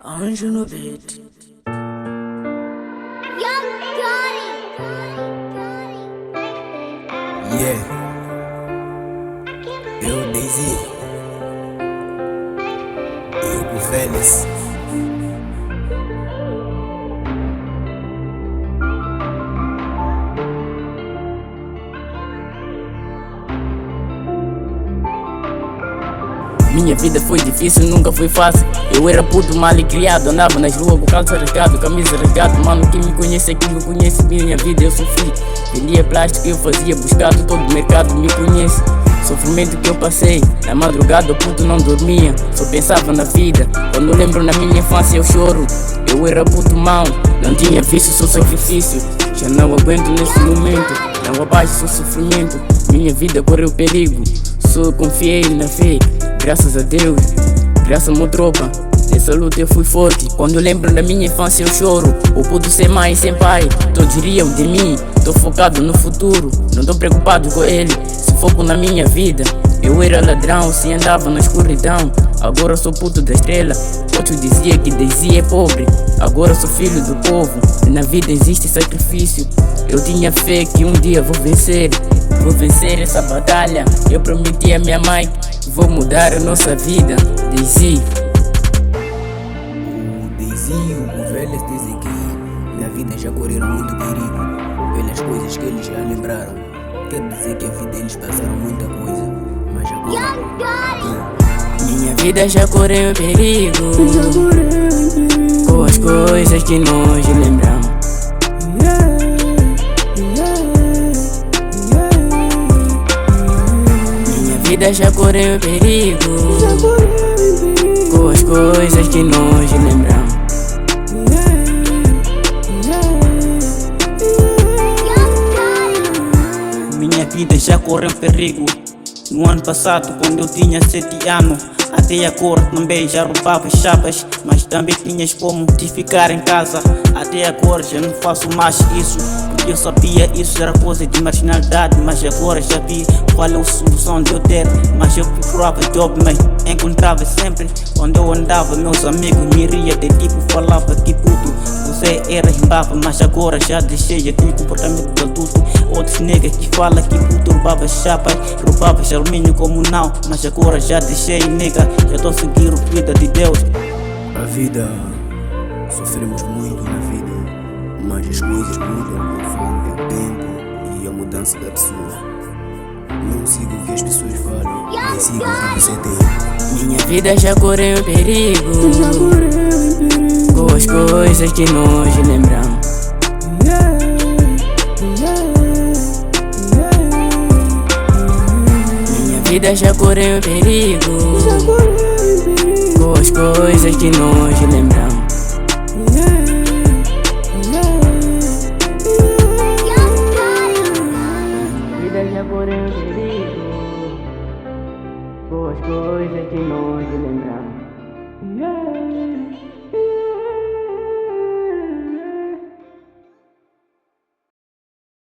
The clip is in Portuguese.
Anjo no beat. Yeah, eu Daisy, eu com Félix. Minha vida foi difícil, nunca foi fácil. Eu era puto mal e criado, andava nas ruas com calça rasgado, camisa rasgada. Mano, quem me conhece aqui me conhece. Minha vida eu sofri, vendia plástico, eu fazia buscado, todo o mercado me conhece. Sofrimento que eu passei, na madrugada o puto não dormia, só pensava na vida. Quando lembro na minha infância eu choro. Eu era puto mau, não tinha vício, só sacrifício. Já não aguento nesse momento, não abaixo, só sofrimento. Minha vida correu perigo, só confiei na fé. Graças a Deus, graças a minha tropa, nessa luta eu fui forte. Quando lembro da minha infância eu choro. O puto sem mãe, sem pai, todos riam de mim. Tô focado no futuro, não tô preocupado com ele. Se foco na minha vida, eu era ladrão, se andava na escuridão. Agora sou puto da estrela. Outros dizia que Daisy é pobre, agora sou filho do povo. Na vida existe sacrifício, eu tinha fé que um dia vou vencer. Vou vencer essa batalha, eu prometi a minha mãe, vou mudar a nossa vida. Daisy. O Daisy e o Félix dizem que na vida já correram muito perigo, pelas coisas que eles já lembraram. Quer dizer que a vida eles passaram muita coisa, mas agora Minha vida já correu perigo, com as coisas que nós lembramos. Minha vida já correu perigo, com as coisas que nós lembramos. Minha vida já correu perigo. No ano passado, quando eu tinha 7 anos, até a cor também já roubava chapas, mas também tinhas como te ficar em casa. Até agora já não faço mais isso, porque eu sabia isso era coisa de marginalidade. Mas agora já vi qual é a solução de eu ter. Mas eu procurava job, mas encontrava sempre. Quando eu andava, meus amigos me ria de tipo, falava que puto você era rimbava. Mas agora já deixei aquele comportamento de adulto. Outros niggas que falam que puto roubava chapas, roubava alumínio como não. Mas agora já deixei nega, já tô seguindo a vida de Deus. a vida, sofremos muito na vida, mas as coisas mudam conforme o tempo e a mudança da pessoa. Não siga o que as pessoas falam, mas siga o que você tem. Minha vida já correu perigo, com as coisas que nós lembramos. Minha vida já correu perigo, com as coisas que nós lembramos. Minha vida já correu perigo, com as coisas que nós lembramos.